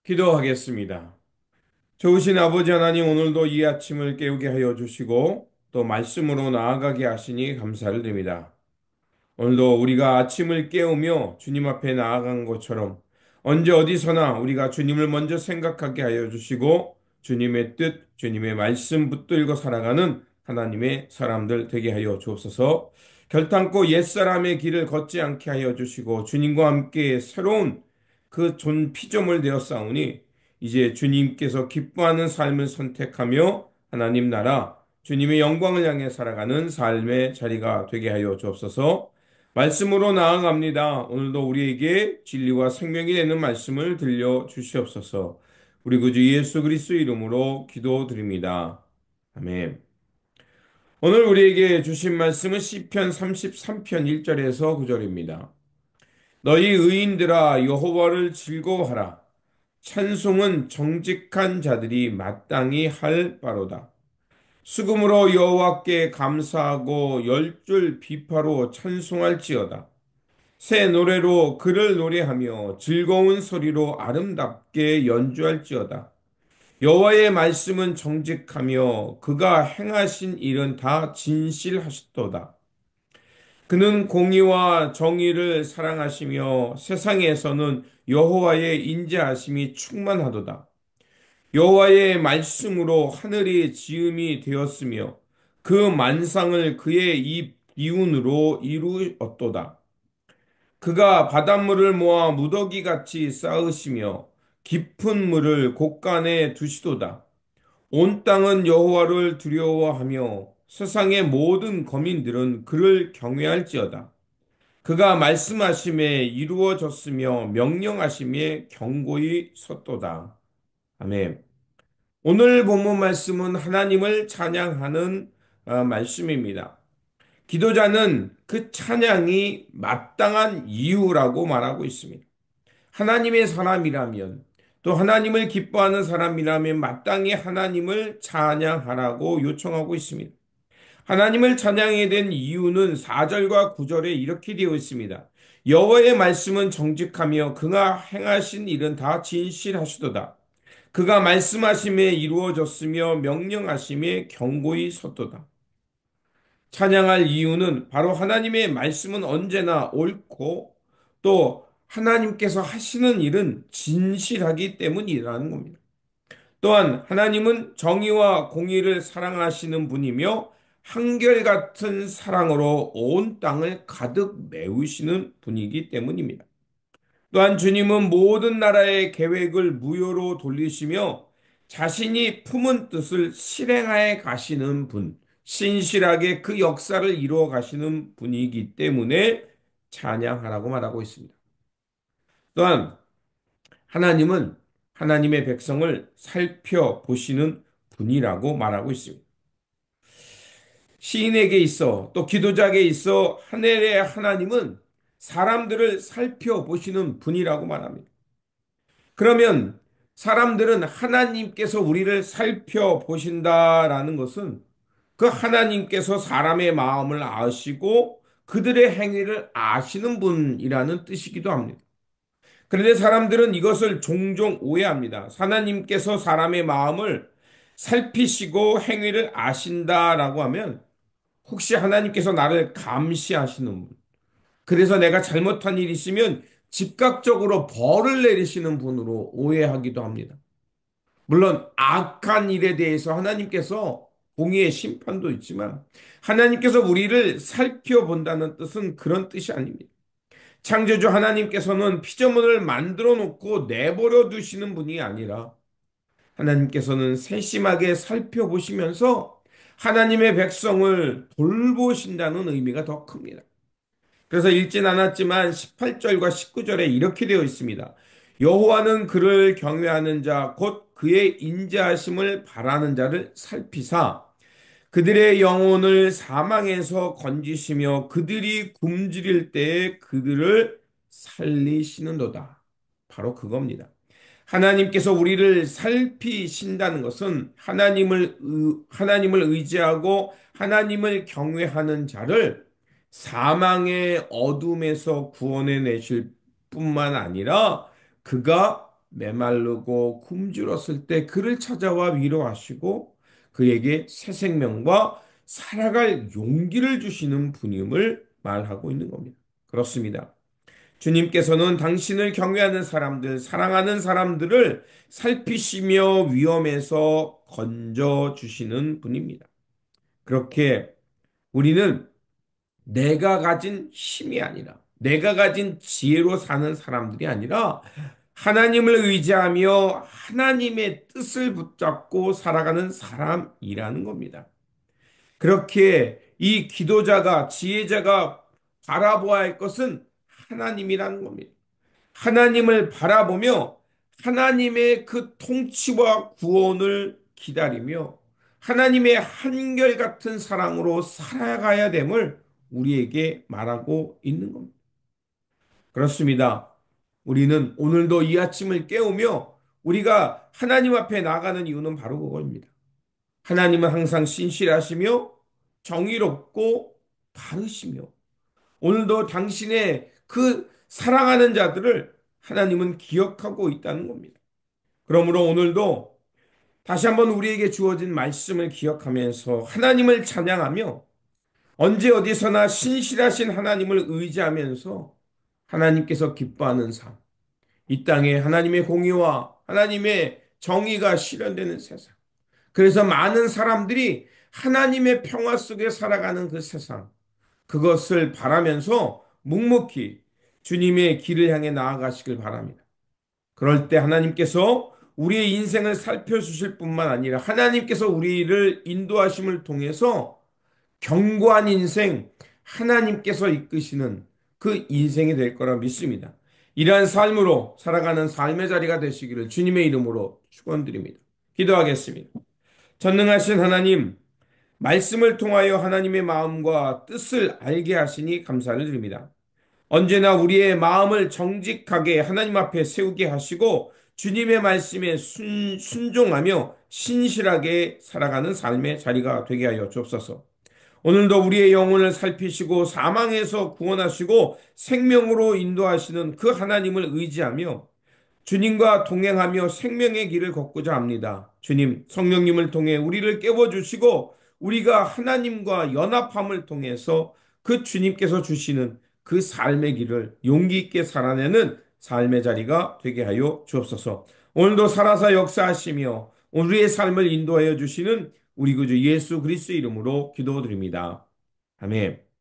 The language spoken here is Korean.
기도하겠습니다. 좋으신 아버지 하나님, 오늘도 이 아침을 깨우게 하여 주시고 또 말씀으로 나아가게 하시니 감사를 드립니다. 오늘도 우리가 아침을 깨우며 주님 앞에 나아간 것처럼 언제 어디서나 우리가 주님을 먼저 생각하게 하여 주시고 주님의 뜻, 주님의 말씀 붙들고 살아가는 하나님의 사람들 되게 하여 주옵소서. 결단코 옛사람의 길을 걷지 않게 하여 주시고 주님과 함께 새로운 그 존 피조물 되어 싸우니 이제 주님께서 기뻐하는 삶을 선택하며 하나님 나라, 주님의 영광을 향해 살아가는 삶의 자리가 되게 하여 주옵소서. 말씀으로 나아갑니다. 오늘도 우리에게 진리와 생명이 되는 말씀을 들려 주시옵소서. 우리 구주 예수 그리스도 이름으로 기도드립니다. 아멘. 오늘 우리에게 주신 말씀은 시편 33편 1절에서 9절입니다. 너희 의인들아 여호와를 즐거워하라. 찬송은 정직한 자들이 마땅히 할 바로다. 수금으로 여호와께 감사하고 열 줄 비파로 찬송할지어다. 새 노래로 그를 노래하며 즐거운 소리로 아름답게 연주할지어다. 여호와의 말씀은 정직하며 그가 행하신 일은 다 진실하셨도다. 그는 공의와 정의를 사랑하시며 세상에서는 여호와의 인자하심이 충만하도다. 여호와의 말씀으로 하늘이 지음이 되었으며 그 만상을 그의 입 기운으로 이루었도다. 그가 바닷물을 모아 무더기같이 쌓으시며 깊은 물을 곳간에 두시도다. 온 땅은 여호와를 두려워하며 세상의 모든 거민들은 그를 경외할지어다. 그가 말씀하심에 이루어졌으며 명령하심에 경고히 섰도다. 아멘. 오늘 본문 말씀은 하나님을 찬양하는 말씀입니다. 기도자는 그 찬양이 마땅한 이유라고 말하고 있습니다. 하나님의 사람이라면 또 하나님을 기뻐하는 사람이라면 마땅히 하나님을 찬양하라고 요청하고 있습니다. 하나님을 찬양해야 된 이유는 4절과 9절에 이렇게 되어 있습니다. 여호와의 말씀은 정직하며 그가 행하신 일은 다 진실하시도다. 그가 말씀하심에 이루어졌으며 명령하심에 경고히 섰도다. 찬양할 이유는 바로 하나님의 말씀은 언제나 옳고 또 하나님께서 하시는 일은 진실하기 때문이라는 겁니다. 또한 하나님은 정의와 공의를 사랑하시는 분이며 한결같은 사랑으로 온 땅을 가득 메우시는 분이기 때문입니다. 또한 주님은 모든 나라의 계획을 무효로 돌리시며 자신이 품은 뜻을 실행하여 가시는 분, 신실하게 그 역사를 이루어 가시는 분이기 때문에 찬양하라고 말하고 있습니다. 또한 하나님은 하나님의 백성을 살펴보시는 분이라고 말하고 있습니다. 시인에게 있어 또 기도자에게 있어 하늘의 하나님은 사람들을 살펴보시는 분이라고 말합니다. 그러면 사람들은 하나님께서 우리를 살펴보신다라는 것은 그 하나님께서 사람의 마음을 아시고 그들의 행위를 아시는 분이라는 뜻이기도 합니다. 그런데 사람들은 이것을 종종 오해합니다. 하나님께서 사람의 마음을 살피시고 행위를 아신다라고 하면 혹시 하나님께서 나를 감시하시는 분, 그래서 내가 잘못한 일이 있으면 즉각적으로 벌을 내리시는 분으로 오해하기도 합니다. 물론 악한 일에 대해서 하나님께서 공의의 심판도 있지만 하나님께서 우리를 살펴본다는 뜻은 그런 뜻이 아닙니다. 창조주 하나님께서는 피조물을 만들어 놓고 내버려 두시는 분이 아니라 하나님께서는 세심하게 살펴보시면서 하나님의 백성을 돌보신다는 의미가 더 큽니다. 그래서 읽진 않았지만 18절과 19절에 이렇게 되어 있습니다. 여호와는 그를 경외하는 자, 곧 그의 인자하심을 바라는 자를 살피사 그들의 영혼을 사망에서 건지시며 그들이 굶주릴 때에 그들을 살리시는도다. 바로 그겁니다. 하나님께서 우리를 살피신다는 것은 하나님을 의지하고 하나님을 경외하는 자를 사망의 어둠에서 구원해 내실 뿐만 아니라 그가 메마르고 굶주렸을 때 그를 찾아와 위로하시고 그에게 새 생명과 살아갈 용기를 주시는 분임을 말하고 있는 겁니다. 그렇습니다. 주님께서는 당신을 경외하는 사람들, 사랑하는 사람들을 살피시며 위험에서 건져주시는 분입니다. 그렇게 우리는 내가 가진 힘이 아니라, 내가 가진 지혜로 사는 사람들이 아니라, 하나님을 의지하며 하나님의 뜻을 붙잡고 살아가는 사람이라는 겁니다. 그렇게 이 기도자가, 지혜자가 바라보아야 할 것은 하나님이라는 겁니다. 하나님을 바라보며 하나님의 그 통치와 구원을 기다리며 하나님의 한결같은 사랑으로 살아가야 됨을 우리에게 말하고 있는 겁니다. 그렇습니다. 우리는 오늘도 이 아침을 깨우며 우리가 하나님 앞에 나가는 이유는 바로 그거입니다. 하나님은 항상 신실하시며 정의롭고 바르시며 오늘도 당신의 그 사랑하는 자들을 하나님은 기억하고 있다는 겁니다. 그러므로 오늘도 다시 한번 우리에게 주어진 말씀을 기억하면서 하나님을 찬양하며 언제 어디서나 신실하신 하나님을 의지하면서 하나님께서 기뻐하는 삶, 이 땅에 하나님의 공의와 하나님의 정의가 실현되는 세상. 그래서 많은 사람들이 하나님의 평화 속에 살아가는 그 세상, 그것을 바라면서 묵묵히 주님의 길을 향해 나아가시길 바랍니다. 그럴 때 하나님께서 우리의 인생을 살펴주실 뿐만 아니라 하나님께서 우리를 인도하심을 통해서 견고한 인생, 하나님께서 이끄시는 그 인생이 될 거라 믿습니다. 이러한 삶으로 살아가는 삶의 자리가 되시기를 주님의 이름으로 축원드립니다. 기도하겠습니다. 전능하신 하나님, 말씀을 통하여 하나님의 마음과 뜻을 알게 하시니 감사를 드립니다. 언제나 우리의 마음을 정직하게 하나님 앞에 세우게 하시고 주님의 말씀에 순종하며 신실하게 살아가는 삶의 자리가 되게 하여 주옵소서. 오늘도 우리의 영혼을 살피시고 사망에서 구원하시고 생명으로 인도하시는 그 하나님을 의지하며 주님과 동행하며 생명의 길을 걷고자 합니다. 주님, 성령님을 통해 우리를 깨워주시고 우리가 하나님과 연합함을 통해서 그 주님께서 주시는 그 삶의 길을 용기 있게 살아내는 삶의 자리가 되게 하여 주옵소서. 오늘도 살아서 역사하시며 우리의 삶을 인도하여 주시는 우리 구주 예수 그리스도의 이름으로 기도드립니다. 아멘.